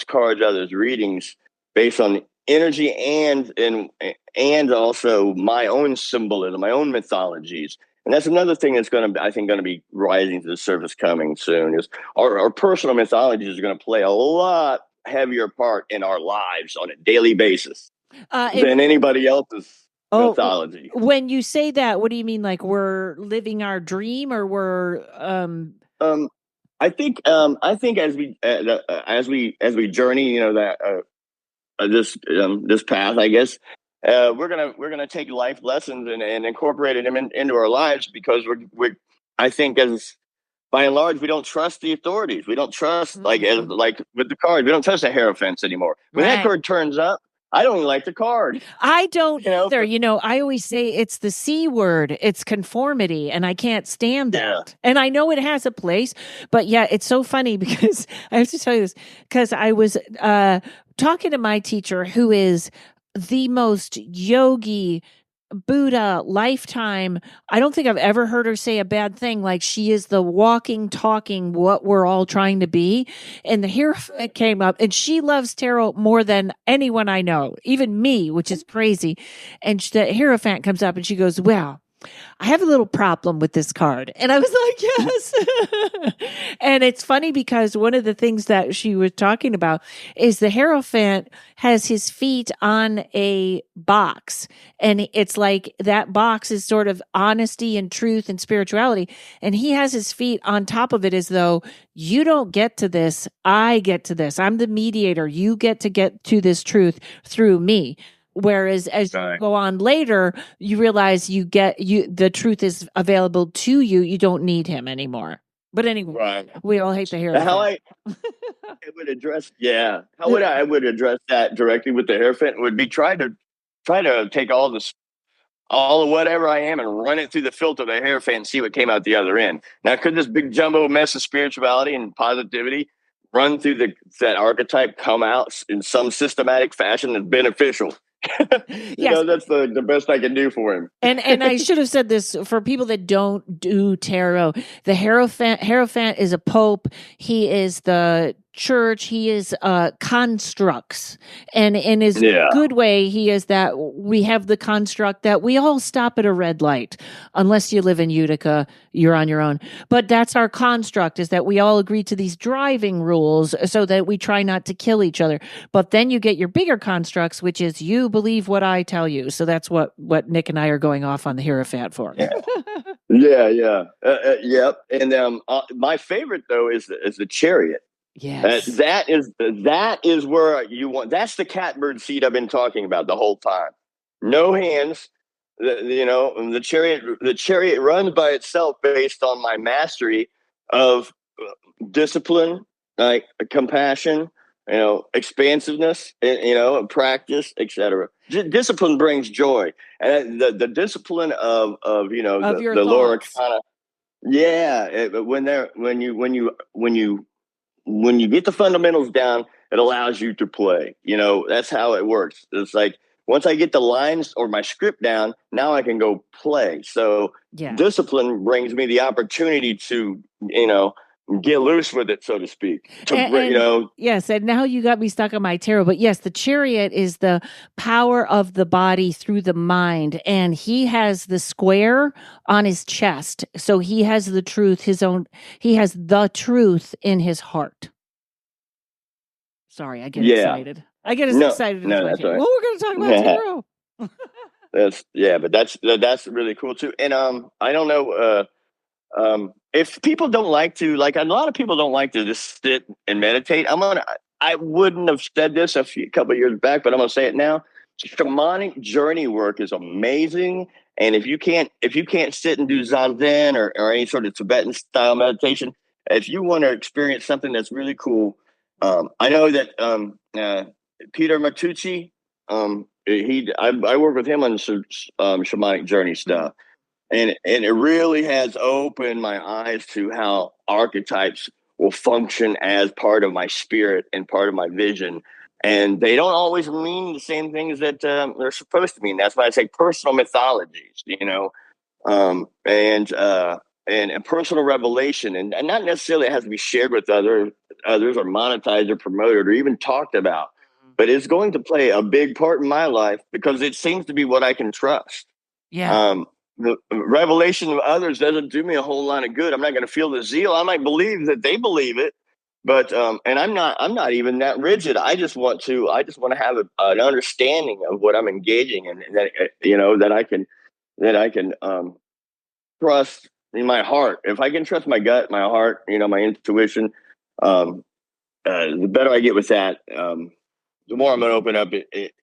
cards, out of those readings, based on energy and also my own symbolism, my own mythologies. And that's another thing that's going to be rising to the surface coming soon. Is our personal mythologies are going to play a lot heavier part in our lives on a daily basis than anybody else's mythology. When you say that, what do you mean? Like we're living our dream, or we're I think as we journey, this path, I guess, we're gonna take life lessons and incorporate them into our lives, because we're I think, as by and large, we don't trust the authorities. We don't trust like with the card, we don't trust the Hierophants anymore. When that card turns up, I don't even like the card. I don't either. I always say it's the C word. It's conformity, and I can't stand that. Yeah. And I know it has a place, but yeah, it's so funny because I have to tell you this, because I was talking to my teacher, who is the most yogi Buddha lifetime. I don't think I've ever heard her say a bad thing. Like, she is the walking, talking what we're all trying to be. And the Hierophant came up, and she loves tarot more than anyone I know, even me, which is crazy. And the Hierophant comes up and she goes, well, I have a little problem with this card. And I was like, yes. And it's funny because one of the things that she was talking about is the Hierophant has his feet on a box. And it's like that box is sort of honesty and truth and spirituality. And he has his feet on top of it, as though you don't get to this. I get to this. I'm the mediator. You get to this truth through me. Whereas as you go on later, you realize the truth is available to you. You don't need him anymore. But anyway, we all hate the Hierophant. How I would address, how would I would address that directly with the Hierophant would be try to take all of whatever I am and run it through the filter of the Hierophant and see what came out the other end. Now, could this big jumbo mess of spirituality and positivity run through that archetype, come out in some systematic fashion that's beneficial? Yes. That's the best I can do for him. And I should have said this for people that don't do tarot. The Hierophant is a pope. He is the church. He is constructs, and in his good way, he is that we have the construct that we all stop at a red light. Unless you live in Utica, you're on your own. But that's our construct, is that we all agree to these driving rules so that we try not to kill each other. But then you get your bigger constructs, which is you believe what I tell you. So that's what Nick and I are going off on the Hierophant for. Yep. And my favorite though is the Chariot. Yes. That is where you want. That's the catbird seat I've been talking about the whole time. No hands. The chariot runs by itself based on my mastery of discipline, like compassion, expansiveness, practice, etc. Discipline brings joy, and the discipline of the lower arcana. When you get the fundamentals down, it allows you to play. That's how it works. It's like once I get the lines or my script down, now I can go play. So discipline brings me the opportunity to, get loose with it, so to speak. Yes, and now you got me stuck on my tarot. But yes, the Chariot is the power of the body through the mind, and he has the square on his chest. So he has the truth, he has the truth in his heart. Sorry, I get excited. I get as excited as my tarot. Right. Well, we're going to talk about tarot. But that's really cool too. And I don't know if people don't like to, like, a lot of people don't like to just sit and meditate. I wouldn't have said this a couple of years back, but I'm gonna say it now. Shamanic journey work is amazing, and if you can't sit and do zazen or any sort of Tibetan style meditation, if you want to experience something that's really cool, I know that Peter Matucci, I work with him on some shamanic journey stuff. And it really has opened my eyes to how archetypes will function as part of my spirit and part of my vision. And they don't always mean the same things that they're supposed to mean. That's why I say personal mythologies, and personal revelation. And not necessarily it has to be shared with others or monetized or promoted or even talked about. But it's going to play a big part in my life because it seems to be what I can trust. Yeah. The revelation of others doesn't do me a whole lot of good. I'm not going to feel the zeal. I might believe that they believe it, but and I'm not even that rigid. I just want to have an understanding of what I'm engaging in, and that I can trust in my heart. If I can trust my gut, my heart, my intuition, the better I get with that. The more I'm going to open up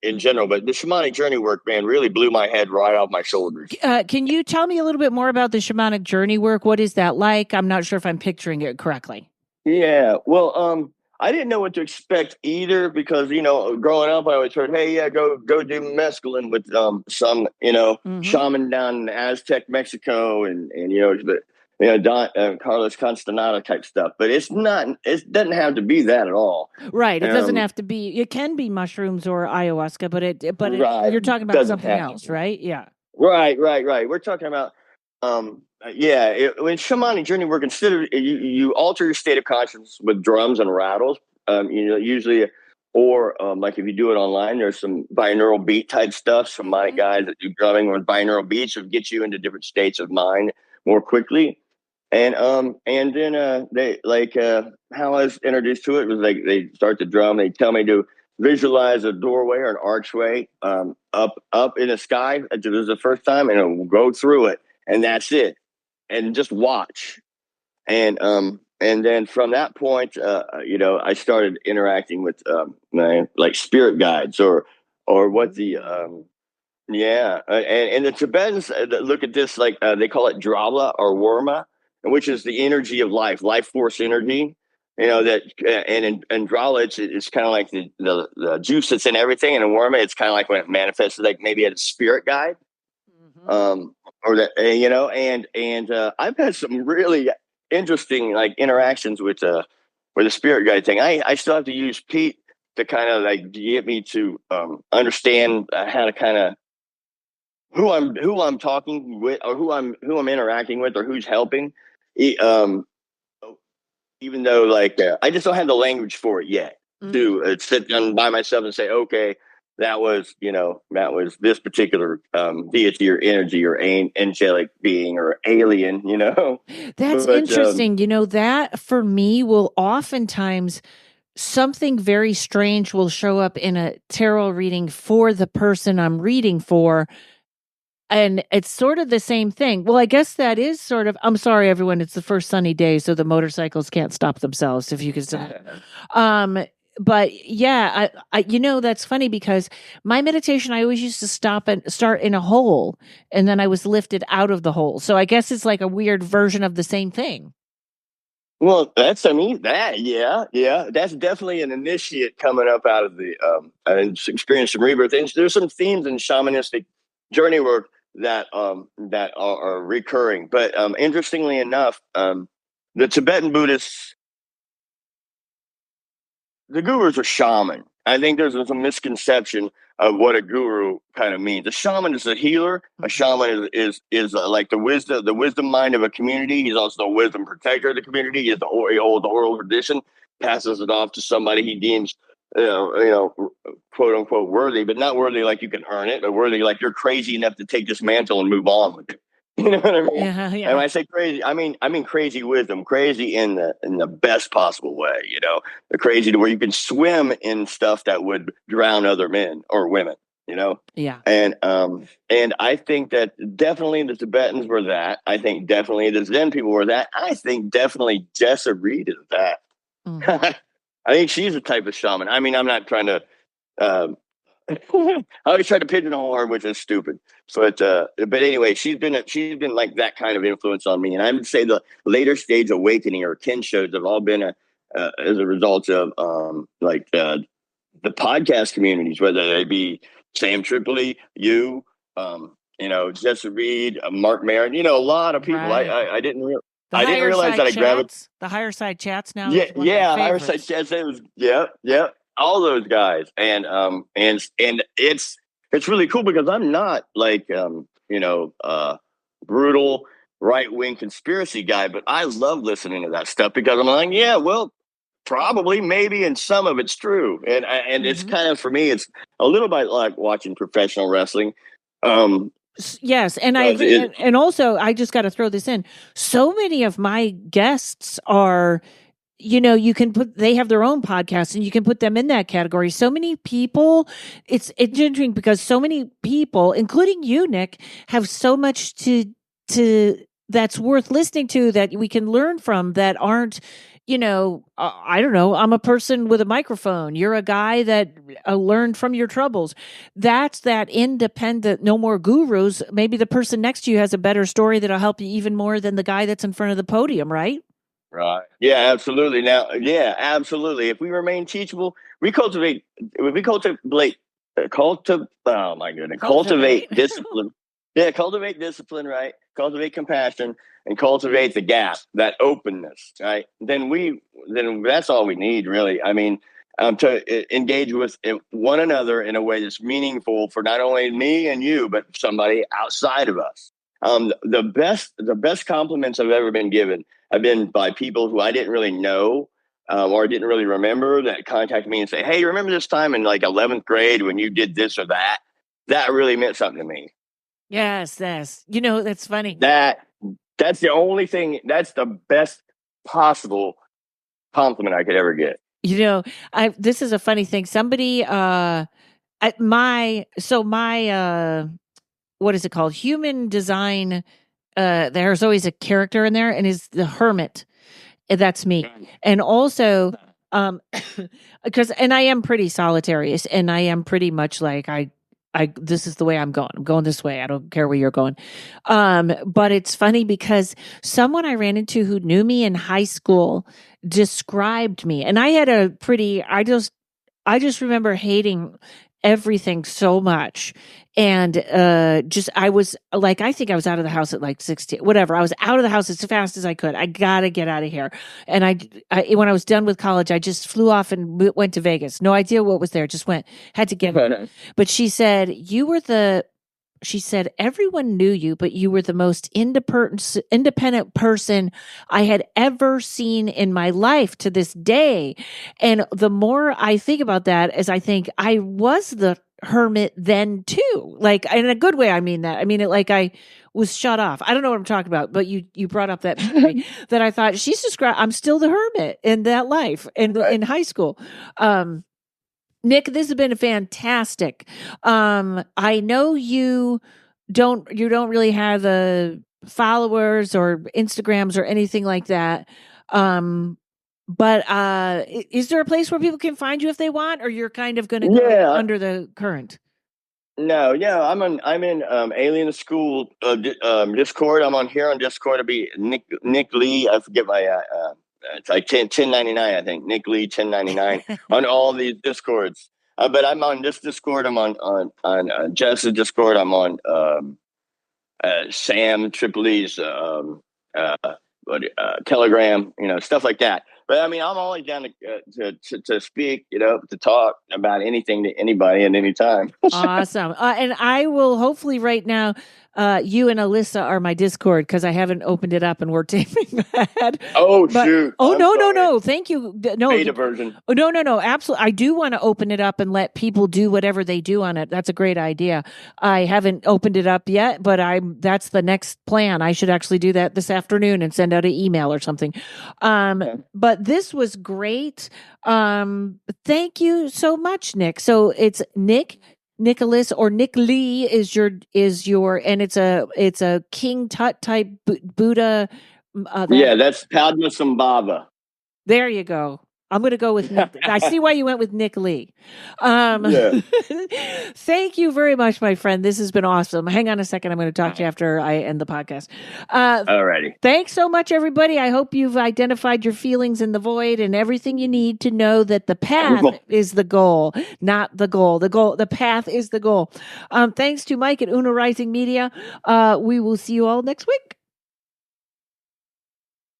in general. But the shamanic journey work, man, really blew my head right off my shoulders. Can you tell me a little bit more about the shamanic journey work? What is that like? I'm not sure if I'm picturing it correctly. Yeah, well, I didn't know what to expect either because, growing up, I always heard, hey, yeah, go do mescaline with some, shaman down in Aztec, Mexico, and Don Carlos Constantino type stuff. But it doesn't have to be that at all. Right. It doesn't have to be. It can be mushrooms or ayahuasca, but you're talking about something else, right? Yeah. Right. We're talking about when shamanic journey work, consider you alter your state of consciousness with drums and rattles. Usually, or like if you do it online, there's some binaural beat type stuff. Shamanic guys that do drumming with binaural beats will get you into different states of mind more quickly. And then they how I was introduced to it was like they start to drum. They tell me to visualize a doorway or an archway up in the sky. This is the first time, and it'll go through it, and that's it. And just watch. And then from that point, I started interacting with my spirit guides or what the and the Tibetans look at this like they call it drala or worma, which is the energy of life force energy. That and drala, it's kind of like the juice that's in everything, and in worma, it's kind of like when it manifests, like maybe at a spirit guide, or that and I've had some really interesting interactions with the spirit guide thing. I still have to use Pete to kind of get me to understand how to kind of who I'm talking with or who I'm interacting with or who's helping. Even though I just don't have the language for it yet to sit down by myself and say, okay, that was this particular deity or energy or angelic being or alien, That's interesting. That for me will oftentimes something very strange will show up in a tarot reading for the person I'm reading for. And it's sort of the same thing. Well, I guess that is sort of, I'm sorry, everyone. It's the first sunny day, so the motorcycles can't stop themselves, if you could still. But yeah, I that's funny because my meditation, I always used to stop and start in a hole, and then I was lifted out of the hole. So I guess it's like a weird version of the same thing. Well, that's definitely an initiate coming up out of the experience of rebirth. And there's some themes in shamanistic journey work that are recurring. But interestingly enough, the Tibetan Buddhists, the gurus are shaman. I think there's a misconception of what a guru kind of means. A shaman is a healer. A shaman is like the wisdom mind of a community. He's also the wisdom protector of the community. He is the oral tradition, passes it off to somebody he deems, quote unquote worthy, but not worthy like you can earn it, but worthy like you're crazy enough to take this mantle and move on with it. You know what I mean? Yeah, yeah. And when I say crazy, I mean crazy wisdom, crazy in the best possible way. The crazy to where you can swim in stuff that would drown other men or women. Yeah. And I think that definitely the Tibetans were that. I think definitely the Zen people were that. I think definitely Jessa Reed is that. I think she's a type of shaman. I mean, I'm not trying to. I always try to pigeonhole her, which is stupid. But anyway, she's been like that kind of influence on me, and I would say the later stage awakening or kin shows have all been as a result of the podcast communities, whether they be Sam Tripoli, you, Jessa Reed, Mark Maron, a lot of people. Right. I didn't realize that I gravitated. The higher side chats now. Yeah, higher side chats. It was all those guys, and it's really cool because I'm not like brutal right-wing conspiracy guy, but I love listening to that stuff because I'm like, yeah, well, probably, maybe, and some of it's true, and it's kind of, for me, it's a little bit like watching professional wrestling. Yes, and I agree. And also, I just got to throw this in. So many of my guests are, they have their own podcasts and you can put them in that category. So many people, it's interesting because so many people, including you, Nick, have so much to that's worth listening to, that we can learn from, that aren't, I don't know, I'm a person with a microphone. You're a guy that learned from your troubles. That's that independent, no more gurus. Maybe the person next to you has a better story that'll help you even more than the guy that's in front of the podium, right? Right. Yeah, absolutely. Absolutely. If we remain teachable, cultivate discipline. Yeah, cultivate discipline, right? Cultivate compassion and cultivate the gap, that openness, right? Then that's all we need, really. I mean, to engage with one another in a way that's meaningful for not only me and you, but somebody outside of us. The best compliments I've ever been given have been by people who I didn't really know or didn't really remember, that contacted me and say, "Hey, remember this time in like 11th grade when you did this or that?" That really meant something to me. Yes. That's funny. That's the only thing. That's the best possible compliment I could ever get. This is a funny thing. Somebody at my what is it called? Human design. There's always a character in there, and is the hermit. That's me. And also, because I am pretty solitary, and I am pretty much like this is the way I'm going. I'm going this way. I don't care where you're going. But it's funny because someone I ran into who knew me in high school described me, and I had I just remember hating everything so much. And I was like, I think I was out of the house at like 16, whatever. I was out of the house as fast as I could. I got to get out of here. And when I was done with college, I just flew off and went to Vegas. No idea what was there. Just had to get it. But she said, she said, everyone knew you, but you were the most independent person I had ever seen in my life to this day. And the more I think about that, as I think I was the hermit then too, like in a good way. I mean that. I mean it like I was shut off. I don't know what I'm talking about, but you brought up that memory that I thought she's described. I'm still the hermit in that life in high school. Nick, this has been fantastic. I know you don't really have followers or Instagrams or anything like that. But is there a place where people can find you if they want, or you're kind of going to go under the current? No, I'm in Alien School Discord. I'm on here on Discord. It'll be Nick Lee. I forget my it's like 1099, I think. Nick Lee 1099 on all these Discords. But I'm on this Discord. I'm on Jess's Discord. I'm on Sam Tripoli's Telegram. Stuff like that. But I mean, I'm always down to speak, to talk about anything to anybody at any time. Awesome. And I will hopefully right now, you and Alyssa are my Discord because I haven't opened it up and we're taping that. Oh, But, shoot. oh, I'm no, sorry. no. Thank you. No. Beta version. Oh, no. Absolutely. I do want to open it up and let people do whatever they do on it. That's a great idea. I haven't opened it up yet, but that's the next plan. I should actually do that this afternoon and send out an email or something. But this was great. Thank you so much, Nick. So it's Nicholas or Nick Lee is your and it's a King Tut type Buddha. That's Padmasambhava. There you go. I'm going to go with Nick. I see why you went with Nick Lee. Yeah. Thank you very much, my friend. This has been awesome. Hang on a second. I'm going to talk to you after I end the podcast. Alrighty. Thanks so much, everybody. I hope you've identified your feelings in the void and everything you need to know that the path is the goal, not the goal. The path is the goal. Thanks to Mike at Uno Rising Media. We will see you all next week.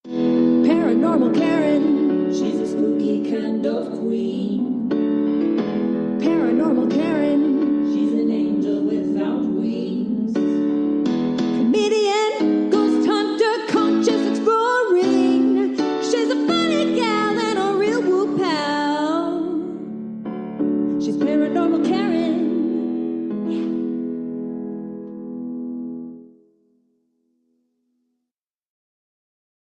Paranormal Karen, she's a spooky kind of queen. Paranormal Karen.